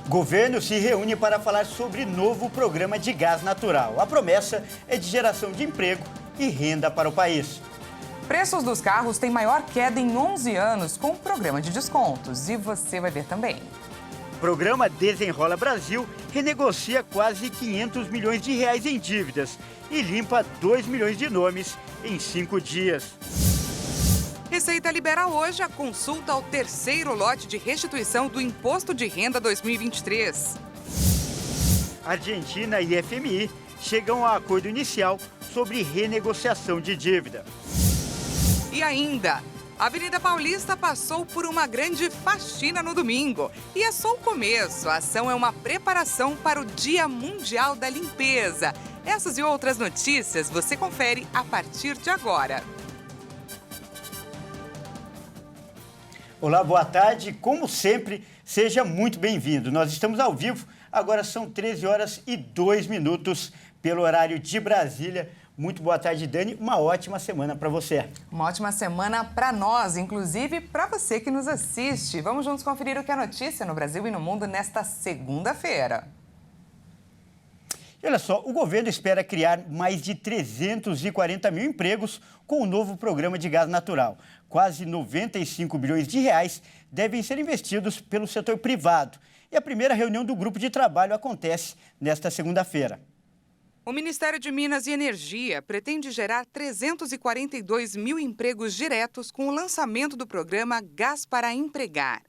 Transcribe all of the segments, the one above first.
Governo se reúne para falar sobre novo programa de gás natural. A promessa é de geração de emprego e renda para o país. Preços dos carros têm maior queda em 11 anos com o programa de descontos. E você vai ver também. O programa Desenrola Brasil renegocia quase 500 milhões de reais em dívidas e limpa 2 milhões de nomes em 5 dias. Receita libera hoje a consulta ao terceiro lote de restituição do Imposto de Renda 2023. Argentina e FMI chegam a acordo inicial sobre renegociação de dívida. E ainda, a Avenida Paulista passou por uma grande faxina no domingo. E é só o começo. A ação é uma preparação para o Dia Mundial da Limpeza. Essas e outras notícias você confere a partir de agora. Olá, boa tarde. Como sempre, seja muito bem-vindo. Nós estamos ao vivo, agora são 13 horas e 2 minutos pelo horário de Brasília. Muito boa tarde, Dani. Uma ótima semana para você. Uma ótima semana para nós, inclusive para você que nos assiste. Vamos juntos conferir o que é notícia no Brasil e no mundo nesta segunda-feira. E olha só, o governo espera criar mais de 340 mil empregos com o novo programa de gás natural. Quase 95 bilhões de reais devem ser investidos pelo setor privado. E a primeira reunião do grupo de trabalho acontece nesta segunda-feira. O Ministério de Minas e Energia pretende gerar 342 mil empregos diretos com o lançamento do programa Gás para Empregar.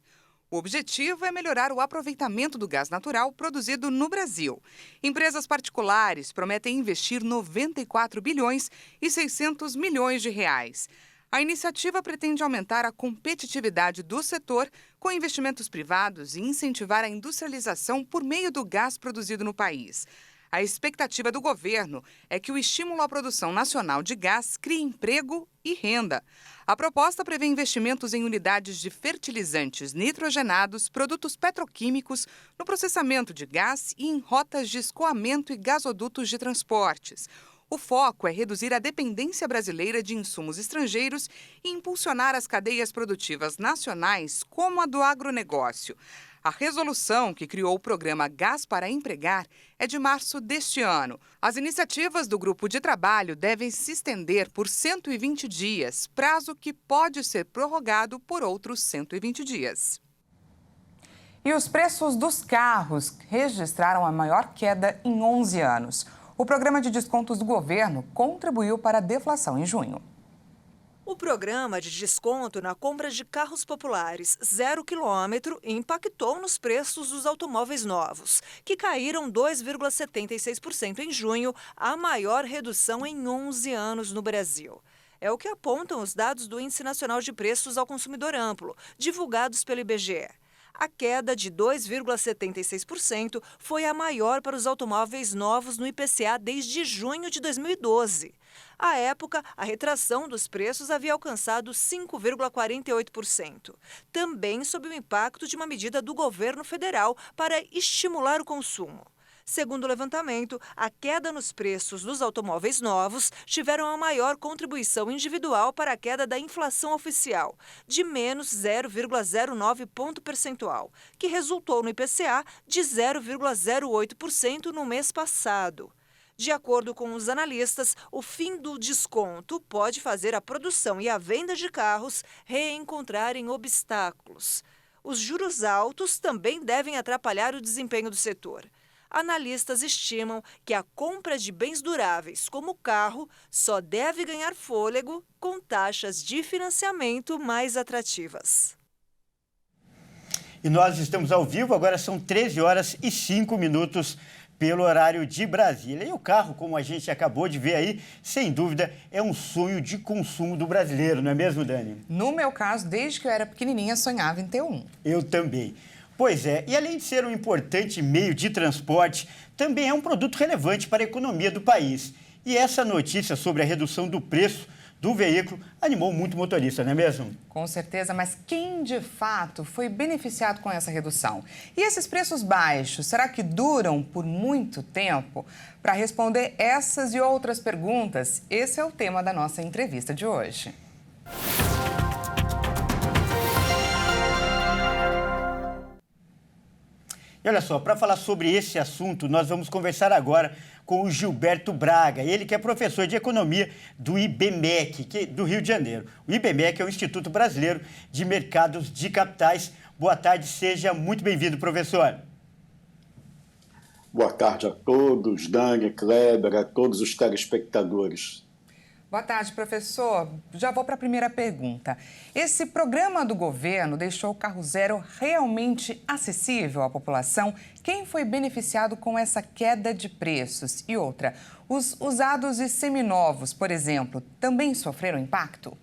O objetivo é melhorar o aproveitamento do gás natural produzido no Brasil. Empresas particulares prometem investir 94 bilhões e 600 milhões de reais. A iniciativa pretende aumentar a competitividade do setor com investimentos privados e incentivar a industrialização por meio do gás produzido no país. A expectativa do governo é que o estímulo à produção nacional de gás crie emprego e renda. A proposta prevê investimentos em unidades de fertilizantes nitrogenados, produtos petroquímicos, no processamento de gás e em rotas de escoamento e gasodutos de transportes. O foco é reduzir a dependência brasileira de insumos estrangeiros e impulsionar as cadeias produtivas nacionais, como a do agronegócio. A resolução que criou o programa Gás para Empregar é de março deste ano. As iniciativas do grupo de trabalho devem se estender por 120 dias, prazo que pode ser prorrogado por outros 120 dias. E os preços dos carros registraram a maior queda em 11 anos. O programa de descontos do governo contribuiu para a deflação em junho. O programa de desconto na compra de carros populares 0 quilômetro impactou nos preços dos automóveis novos, que caíram 2,76% em junho, a maior redução em 11 anos no Brasil. É o que apontam os dados do Índice Nacional de Preços ao Consumidor Amplo, divulgados pelo IBGE. A queda de 2,76% foi a maior para os automóveis novos no IPCA desde junho de 2012. À época, a retração dos preços havia alcançado 5,48%, também sob o impacto de uma medida do governo federal para estimular o consumo. Segundo o levantamento, a queda nos preços dos automóveis novos tiveram a maior contribuição individual para a queda da inflação oficial, de menos 0,09 ponto percentual, que resultou no IPCA de 0,08% no mês passado. De acordo com os analistas, o fim do desconto pode fazer a produção e a venda de carros reencontrarem obstáculos. Os juros altos também devem atrapalhar o desempenho do setor. Analistas estimam que a compra de bens duráveis, como carro, só deve ganhar fôlego com taxas de financiamento mais atrativas. E nós estamos ao vivo, agora são 13 horas e 5 minutos pelo horário de Brasília. E o carro, como a gente acabou de ver aí, sem dúvida, é um sonho de consumo do brasileiro, não é mesmo, Dani? No meu caso, desde que eu era pequenininha, sonhava em ter um. Eu também. Pois é, e além de ser um importante meio de transporte, também é um produto relevante para a economia do país. E essa notícia sobre a redução do preço do veículo animou muito motorista, não é mesmo? Com certeza, mas quem de fato foi beneficiado com essa redução? E esses preços baixos, será que duram por muito tempo? Para responder essas e outras perguntas, esse é o tema da nossa entrevista de hoje. E olha só, para falar sobre esse assunto, nós vamos conversar agora com o Gilberto Braga, ele que é professor de Economia do IBMEC, do Rio de Janeiro. O IBMEC é o Instituto Brasileiro de Mercados de Capitais. Boa tarde, seja muito bem-vindo, professor. Boa tarde a todos, Dani, Kleber, a todos os telespectadores. Boa tarde, professor. Já vou para a primeira pergunta. Esse programa do governo deixou o carro zero realmente acessível à população? Quem foi beneficiado com essa queda de preços? E outra, os usados e seminovos, por exemplo, também sofreram impacto?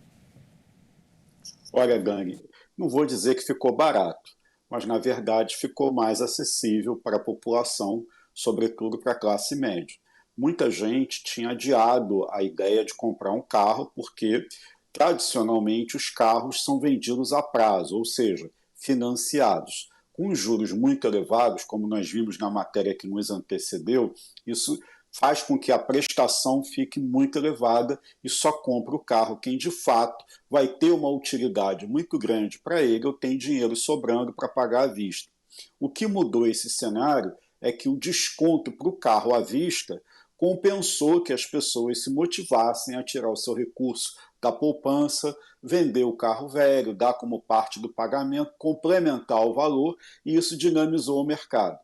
Olha, Dani, não vou dizer que ficou barato, mas na verdade ficou mais acessível para a população, sobretudo para a classe média. Muita gente tinha adiado a ideia de comprar um carro porque, tradicionalmente, os carros são vendidos a prazo, ou seja, financiados. Com juros muito elevados, como nós vimos na matéria que nos antecedeu, isso faz com que a prestação fique muito elevada e só compra o carro quem, de fato, vai ter uma utilidade muito grande para ele ou tem dinheiro sobrando para pagar à vista. O que mudou esse cenário é que o desconto para o carro à vista compensou que as pessoas se motivassem a tirar o seu recurso da poupança, vender o carro velho, dar como parte do pagamento, complementar o valor, e isso dinamizou o mercado.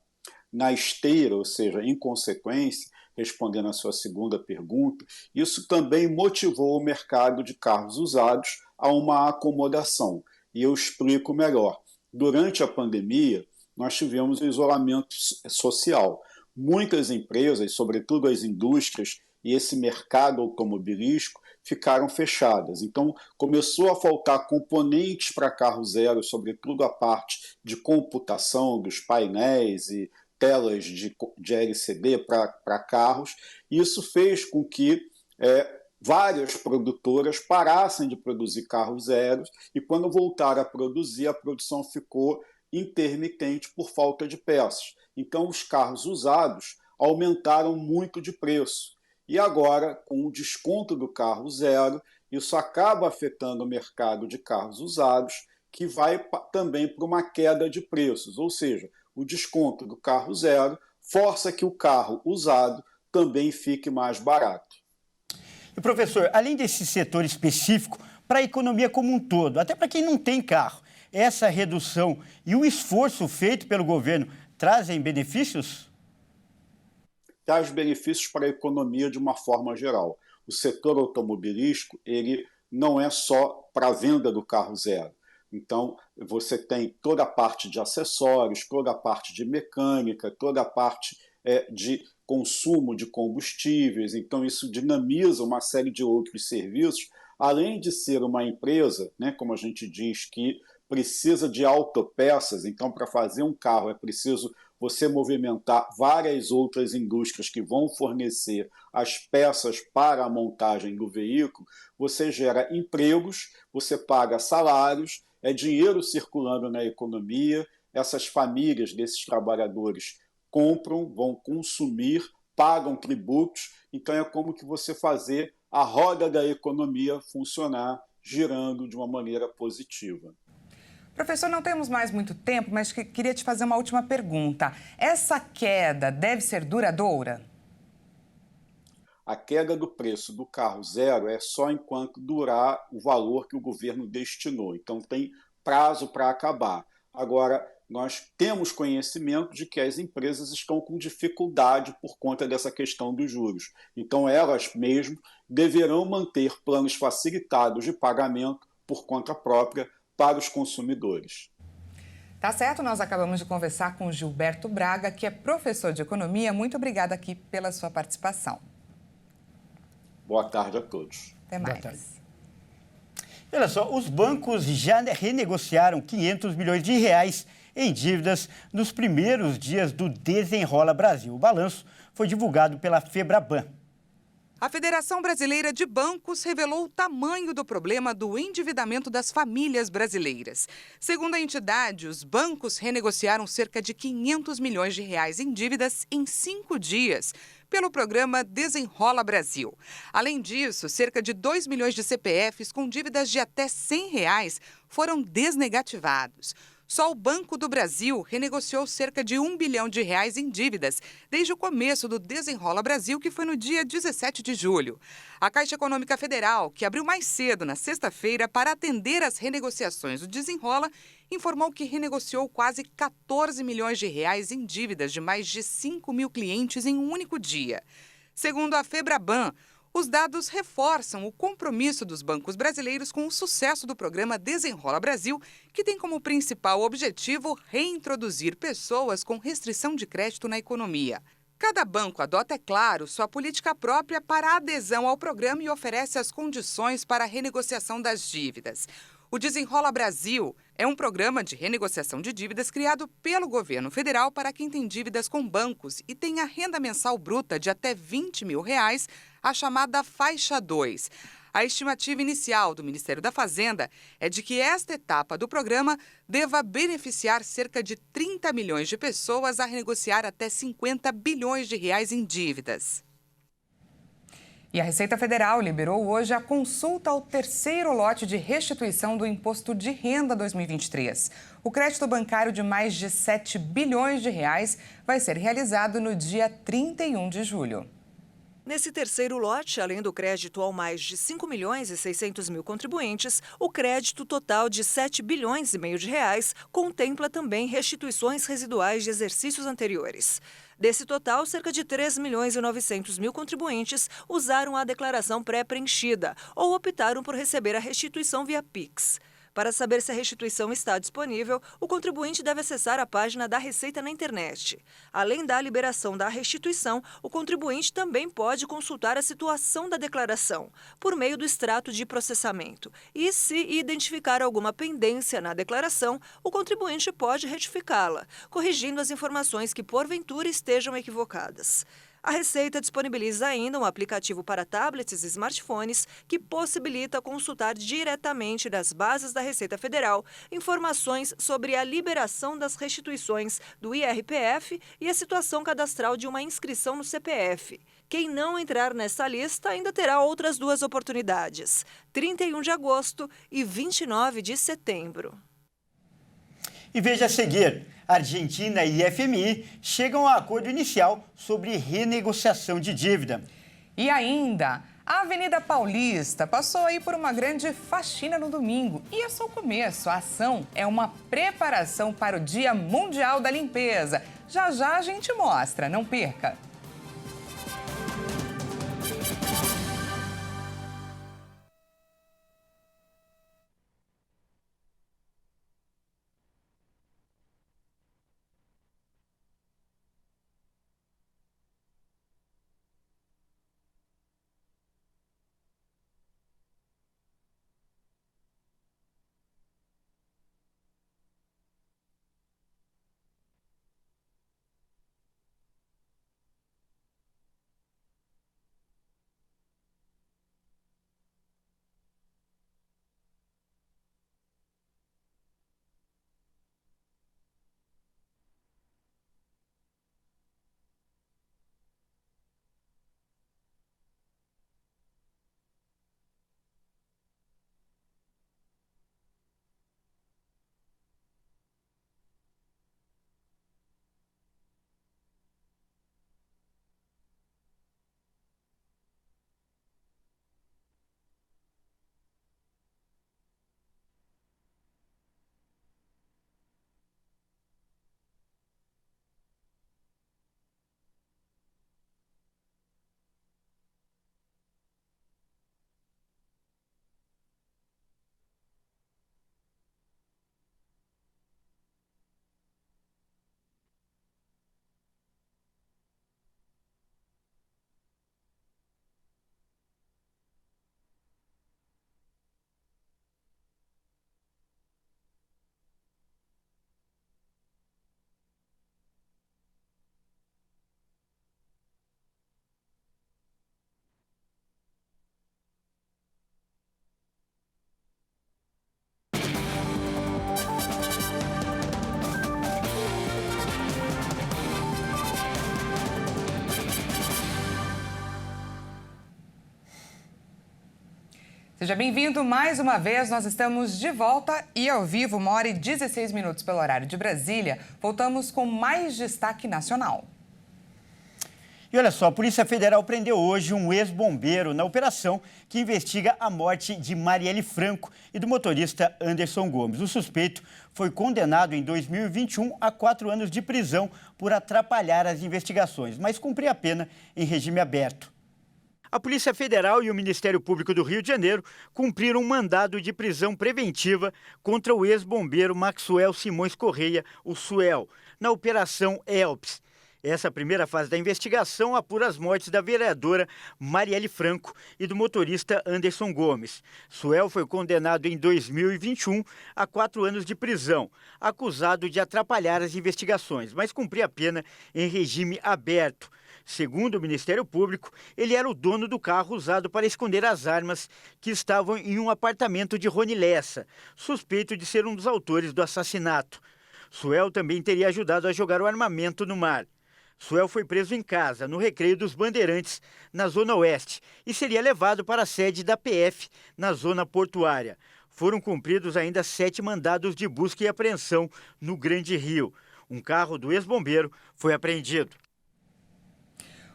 Na esteira, ou seja, em consequência, respondendo à sua segunda pergunta, isso também motivou o mercado de carros usados a uma acomodação. E eu explico melhor. Durante a pandemia, nós tivemos o isolamento social. Muitas empresas, sobretudo as indústrias e esse mercado automobilístico, ficaram fechadas. Então, começou a faltar componentes para carro zero, sobretudo a parte de computação dos painéis e telas de LCD para carros. Isso fez com que várias produtoras parassem de produzir carros zeros e, quando voltaram a produzir, a produção ficou intermitente por falta de peças. Então, os carros usados aumentaram muito de preço. E agora, com o desconto do carro zero, isso acaba afetando o mercado de carros usados, que vai também para uma queda de preços. Ou seja, o desconto do carro zero força que o carro usado também fique mais barato. E, professor, além desse setor específico, para a economia como um todo, até para quem não tem carro, essa redução e o esforço feito pelo governo trazem benefícios? Traz benefícios para a economia de uma forma geral. O setor automobilístico, ele não é só para a venda do carro zero. Então, você tem toda a parte de acessórios, toda a parte de mecânica, toda a parte de consumo de combustíveis. Então, isso dinamiza uma série de outros serviços, além de ser uma empresa, né, como a gente diz, que precisa de autopeças. Então, para fazer um carro é preciso você movimentar várias outras indústrias que vão fornecer as peças para a montagem do veículo. Você gera empregos, você paga salários, é dinheiro circulando na economia, essas famílias desses trabalhadores compram, vão consumir, pagam tributos, então é como que você fazer a roda da economia funcionar, girando de uma maneira positiva. Professor, não temos mais muito tempo, mas queria te fazer uma última pergunta. Essa queda deve ser duradoura? A queda do preço do carro zero é só enquanto durar o valor que o governo destinou. Então, tem prazo para acabar. Agora, nós temos conhecimento de que as empresas estão com dificuldade por conta dessa questão dos juros. Então, elas mesmo deverão manter planos facilitados de pagamento por conta própria para os consumidores. Tá certo, nós acabamos de conversar com o Gilberto Braga, que é professor de economia. Muito obrigada aqui pela sua participação. Boa tarde a todos. Até mais. Olha só, os bancos já renegociaram 500 milhões de reais em dívidas nos primeiros dias do Desenrola Brasil. O balanço foi divulgado pela Febraban. A Federação Brasileira de Bancos revelou o tamanho do problema do endividamento das famílias brasileiras. Segundo a entidade, os bancos renegociaram cerca de 500 milhões de reais em dívidas em 5 dias, pelo programa Desenrola Brasil. Além disso, cerca de 2 milhões de CPFs com dívidas de até R$ 100 foram desnegativados. Só o Banco do Brasil renegociou cerca de R$ 1 bilhão em dívidas desde o começo do Desenrola Brasil, que foi no dia 17 de julho. A Caixa Econômica Federal, que abriu mais cedo na sexta-feira para atender às renegociações do Desenrola, informou que renegociou quase R$ 14 milhões em dívidas de mais de 5 mil clientes em um único dia. Segundo a Febraban, os dados reforçam o compromisso dos bancos brasileiros com o sucesso do programa Desenrola Brasil, que tem como principal objetivo reintroduzir pessoas com restrição de crédito na economia. Cada banco adota, é claro, sua política própria para a adesão ao programa e oferece as condições para a renegociação das dívidas. O Desenrola Brasil é um programa de renegociação de dívidas criado pelo governo federal para quem tem dívidas com bancos e tem a renda mensal bruta de até R$ 20 mil, a chamada Faixa 2. A estimativa inicial do Ministério da Fazenda é de que esta etapa do programa deva beneficiar cerca de 30 milhões de pessoas a renegociar até R$ 50 bilhões em dívidas. E a Receita Federal liberou hoje a consulta ao terceiro lote de restituição do Imposto de Renda 2023. O crédito bancário de mais de R$ 7 bilhões vai ser realizado no dia 31 de julho. Nesse terceiro lote, além do crédito ao mais de 5 milhões e 600 mil contribuintes, o crédito total de 7 bilhões e meio de reais contempla também restituições residuais de exercícios anteriores. Desse total, cerca de 3 milhões e 900 mil contribuintes usaram a declaração pré-preenchida ou optaram por receber a restituição via Pix. Para saber se a restituição está disponível, o contribuinte deve acessar a página da Receita na internet. Além da liberação da restituição, o contribuinte também pode consultar a situação da declaração, por meio do extrato de processamento. E, se identificar alguma pendência na declaração, o contribuinte pode retificá-la, corrigindo as informações que porventura estejam equivocadas. A Receita disponibiliza ainda um aplicativo para tablets e smartphones que possibilita consultar diretamente das bases da Receita Federal informações sobre a liberação das restituições do IRPF e a situação cadastral de uma inscrição no CPF. Quem não entrar nessa lista ainda terá outras duas oportunidades, 31 de agosto e 29 de setembro. E veja a seguir, Argentina e FMI chegam a acordo inicial sobre renegociação de dívida. E ainda, a Avenida Paulista passou aí por uma grande faxina no domingo. E é só o começo, a ação é uma preparação para o Dia Mundial da Limpeza. Já já a gente mostra, não perca! Seja bem-vindo mais uma vez, nós estamos de volta e ao vivo, 1h16 pelo horário de Brasília. Voltamos com mais destaque nacional. E olha só, a Polícia Federal prendeu hoje um ex-bombeiro na operação que investiga a morte de Marielle Franco e do motorista Anderson Gomes. O suspeito foi condenado em 2021 a 4 anos de prisão por atrapalhar as investigações, mas cumpria a pena em regime aberto. A Polícia Federal e o Ministério Público do Rio de Janeiro cumpriram um mandado de prisão preventiva contra o ex-bombeiro Maxwell Simões Correia, o Suel, na Operação Elps. Essa primeira fase da investigação apura as mortes da vereadora Marielle Franco e do motorista Anderson Gomes. Suel foi condenado em 2021 a 4 anos de prisão, acusado de atrapalhar as investigações, mas cumpria a pena em regime aberto. Segundo o Ministério Público, ele era o dono do carro usado para esconder as armas que estavam em um apartamento de Rony Lessa, suspeito de ser um dos autores do assassinato. Suel também teria ajudado a jogar o armamento no mar. Suel foi preso em casa, no Recreio dos Bandeirantes, na Zona Oeste, e seria levado para a sede da PF, na Zona Portuária. Foram cumpridos ainda 7 mandados de busca e apreensão no Grande Rio. Um carro do ex-bombeiro foi apreendido.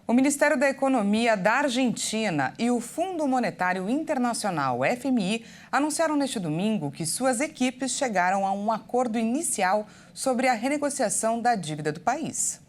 O Ministério da Economia da Argentina e o Fundo Monetário Internacional, FMI, anunciaram neste domingo que suas equipes chegaram a um acordo inicial sobre a renegociação da dívida do país.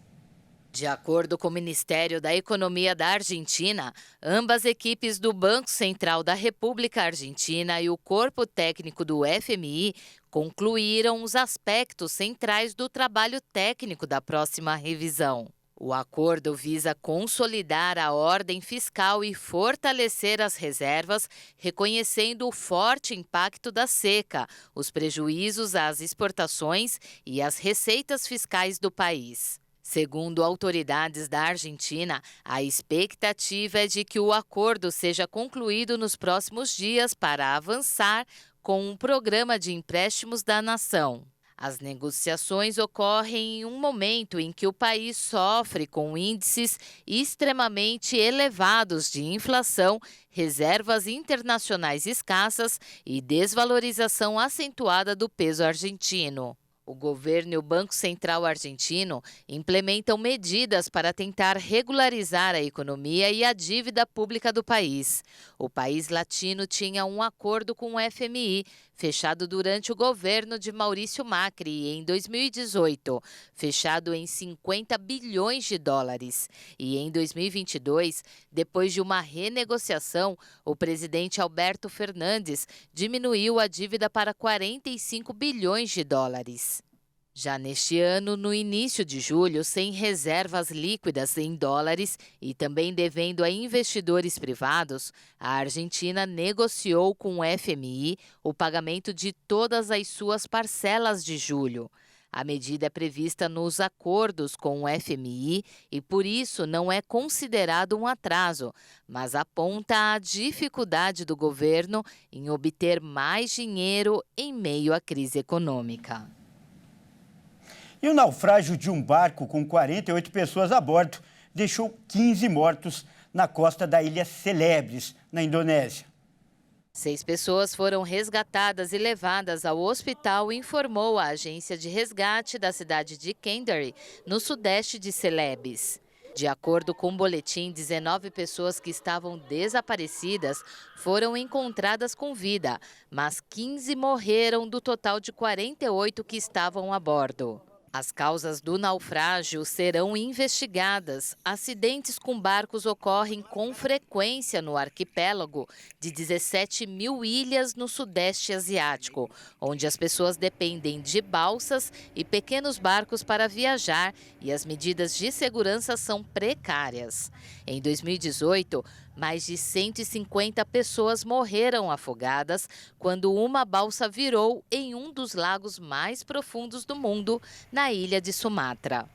De acordo com o Ministério da Economia da Argentina, ambas equipes do Banco Central da República Argentina e o corpo técnico do FMI concluíram os aspectos centrais do trabalho técnico da próxima revisão. O acordo visa consolidar a ordem fiscal e fortalecer as reservas, reconhecendo o forte impacto da seca, os prejuízos às exportações e às receitas fiscais do país. Segundo autoridades da Argentina, a expectativa é de que o acordo seja concluído nos próximos dias para avançar com um programa de empréstimos da nação. As negociações ocorrem em um momento em que o país sofre com índices extremamente elevados de inflação, reservas internacionais escassas e desvalorização acentuada do peso argentino. O governo e o Banco Central argentino implementam medidas para tentar regularizar a economia e a dívida pública do país. O país latino tinha um acordo com o FMI, fechado durante o governo de Maurício Macri em 2018, fechado em 50 bilhões de dólares. E em 2022, depois de uma renegociação, o presidente Alberto Fernandes diminuiu a dívida para 45 bilhões de dólares. Já neste ano, no início de julho, sem reservas líquidas em dólares e também devendo a investidores privados, a Argentina negociou com o FMI o pagamento de todas as suas parcelas de julho. A medida é prevista nos acordos com o FMI e, por isso, não é considerado um atraso, mas aponta a dificuldade do governo em obter mais dinheiro em meio à crise econômica. E o naufrágio de um barco com 48 pessoas a bordo deixou 15 mortos na costa da ilha Celebres, na Indonésia. 6 pessoas foram resgatadas e levadas ao hospital, informou a agência de resgate da cidade de Kendari, no sudeste de Celebes. De acordo com o boletim, 19 pessoas que estavam desaparecidas foram encontradas com vida, mas 15 morreram do total de 48 que estavam a bordo. As causas do naufrágio serão investigadas. Acidentes com barcos ocorrem com frequência no arquipélago de 17 mil ilhas no Sudeste Asiático, onde as pessoas dependem de balsas e pequenos barcos para viajar e as medidas de segurança são precárias. Em 2018, mais de 150 pessoas morreram afogadas quando uma balsa virou em um dos lagos mais profundos do mundo, na ilha de Sumatra.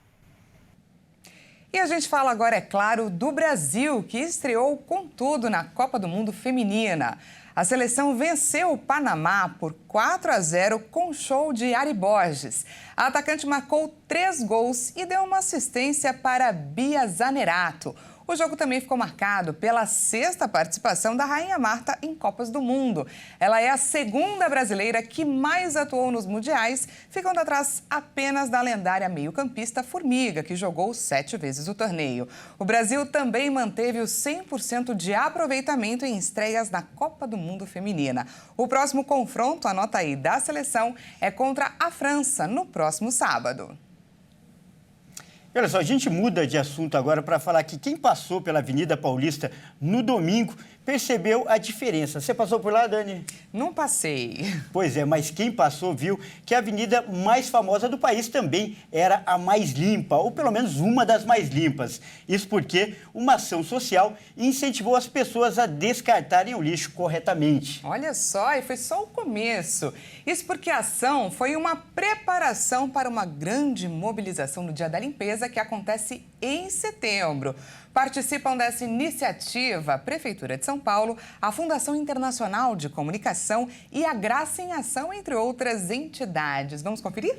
E a gente fala agora, é claro, do Brasil, que estreou com tudo na Copa do Mundo Feminina. A seleção venceu o Panamá por 4-0 com show de Ari Borges. A atacante marcou 3 gols e deu uma assistência para Bia Zanerato. O jogo também ficou marcado pela 6ª participação da Rainha Marta em Copas do Mundo. Ela é a 2ª brasileira que mais atuou nos mundiais, ficando atrás apenas da lendária meio-campista Formiga, que jogou 7 vezes o torneio. O Brasil também manteve o 100% de aproveitamento em estreias na Copa do Mundo Feminina. O próximo confronto, anota aí, da seleção é contra a França no próximo sábado. E olha só, a gente muda de assunto agora para falar que quem passou pela Avenida Paulista no domingo percebeu a diferença. Você passou por lá, Dani? Não passei. Pois é, mas quem passou viu que a avenida mais famosa do país também era a mais limpa, ou pelo menos uma das mais limpas. Isso porque uma ação social incentivou as pessoas a descartarem o lixo corretamente. Olha só, e foi só o começo. Isso porque a ação foi uma preparação para uma grande mobilização no Dia da Limpeza que acontece em setembro. Participam dessa iniciativa a Prefeitura de São Paulo, a Fundação Internacional de Comunicação e a Graça em Ação, entre outras entidades. Vamos conferir?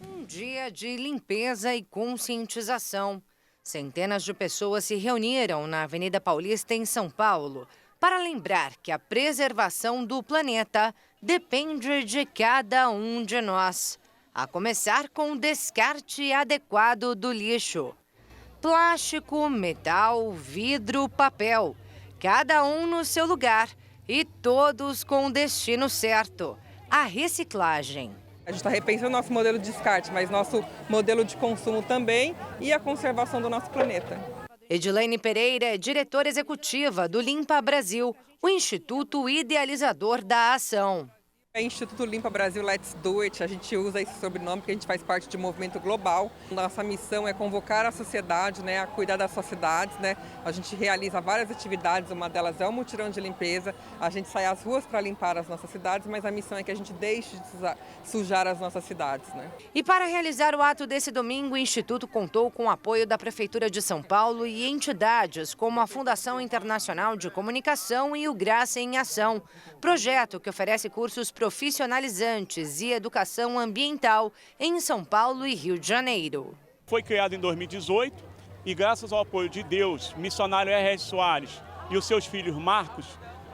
Um dia de limpeza e conscientização. Centenas de pessoas se reuniram na Avenida Paulista, em São Paulo, para lembrar que a preservação do planeta depende de cada um de nós. A começar com o descarte adequado do lixo. Plástico, metal, vidro, papel. Cada um no seu lugar e todos com o destino certo. A reciclagem. A gente está repensando nosso modelo de descarte, mas nosso modelo de consumo também e a conservação do nosso planeta. Edilene Pereira é diretora executiva do Limpa Brasil, o instituto idealizador da ação. É Instituto Limpa Brasil Let's Do It, a gente usa esse sobrenome porque a gente faz parte de um movimento global. Nossa missão é convocar a sociedade, a cuidar das suas cidades. A gente realiza várias atividades, uma delas é o mutirão de limpeza. A gente sai às ruas para limpar as nossas cidades, mas a missão é que a gente deixe de sujar as nossas cidades. E para realizar o ato desse domingo, o Instituto contou com o apoio da Prefeitura de São Paulo e entidades como a Fundação Internacional de Comunicação e o Graça em Ação, projeto que oferece cursos profissionalizantes e educação ambiental em São Paulo e Rio de Janeiro. Foi criado em 2018 e graças ao apoio de Deus, missionário R.S. Soares e os seus filhos Marcos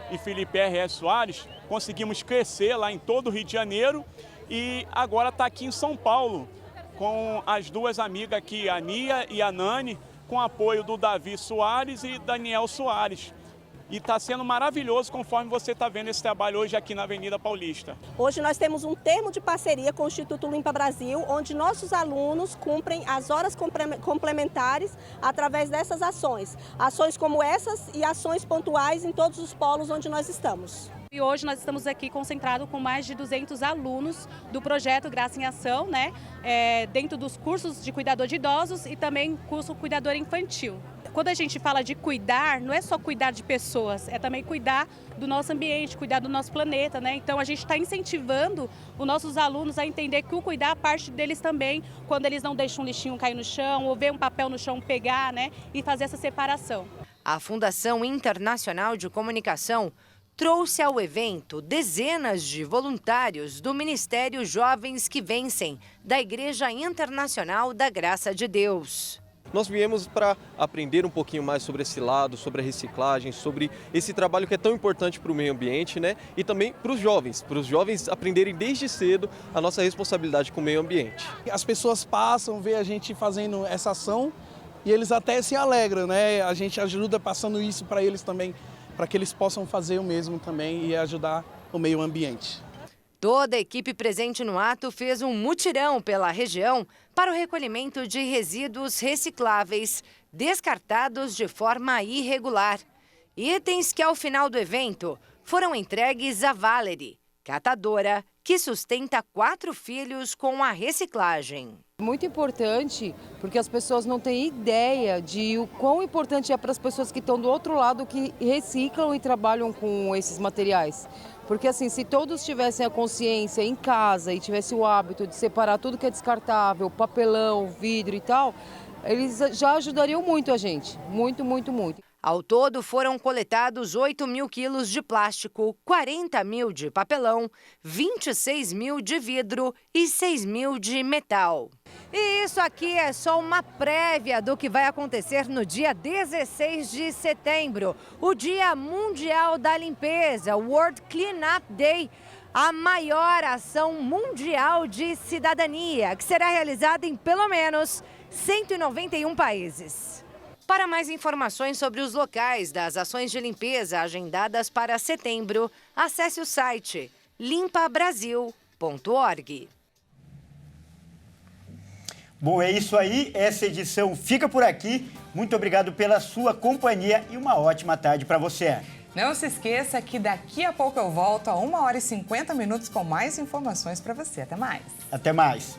e Felipe R.S. Soares, conseguimos crescer lá em todo o Rio de Janeiro e agora está aqui em São Paulo com as duas amigas aqui, a Nia e a Nani, com apoio do Davi Soares e Daniel Soares. E está sendo maravilhoso conforme você está vendo esse trabalho hoje aqui na Avenida Paulista. Hoje nós temos um termo de parceria com o Instituto Limpa Brasil, onde nossos alunos cumprem as horas complementares através dessas ações. Ações como essas e ações pontuais em todos os polos onde nós estamos. E hoje nós estamos aqui concentrados com mais de 200 alunos do projeto Graça em Ação, dentro dos cursos de cuidador de idosos e também curso cuidador infantil. Quando a gente fala de cuidar, não é só cuidar de pessoas, é também cuidar do nosso ambiente, cuidar do nosso planeta, Então a gente está incentivando os nossos alunos a entender que o cuidar parte deles também, quando eles não deixam um lixinho cair no chão ou ver um papel no chão pegar, e fazer essa separação. A Fundação Internacional de Comunicação trouxe ao evento dezenas de voluntários do Ministério Jovens que Vencem, da Igreja Internacional da Graça de Deus. Nós viemos para aprender um pouquinho mais sobre esse lado, sobre a reciclagem, sobre esse trabalho que é tão importante para o meio ambiente, e também para os jovens aprenderem desde cedo a nossa responsabilidade com o meio ambiente. As pessoas passam, vê a gente fazendo essa ação e eles até se alegram, A gente ajuda passando isso para eles também, para que eles possam fazer o mesmo também e ajudar o meio ambiente. Toda a equipe presente no ato fez um mutirão pela região para o recolhimento de resíduos recicláveis descartados de forma irregular. Itens que, ao final do evento, foram entregues a Valerie, catadora, que sustenta 4 filhos com a reciclagem. Muito importante, porque as pessoas não têm ideia de o quão importante é para as pessoas que estão do outro lado, que reciclam e trabalham com esses materiais. Porque assim, se todos tivessem a consciência em casa e tivessem o hábito de separar tudo que é descartável, papelão, vidro e tal, eles já ajudariam muito a gente, muito, muito, muito. Ao todo, foram coletados 8 mil quilos de plástico, 40 mil de papelão, 26 mil de vidro e 6 mil de metal. E isso aqui é só uma prévia do que vai acontecer no dia 16 de setembro, o Dia Mundial da Limpeza, World Cleanup Day, a maior ação mundial de cidadania, que será realizada em pelo menos 191 países. Para mais informações sobre os locais das ações de limpeza agendadas para setembro, acesse o site limpabrasil.org. Bom, é isso aí. Essa edição fica por aqui. Muito obrigado pela sua companhia e uma ótima tarde para você. Não se esqueça que daqui a pouco eu volto a 1h50 com mais informações para você. Até mais. Até mais.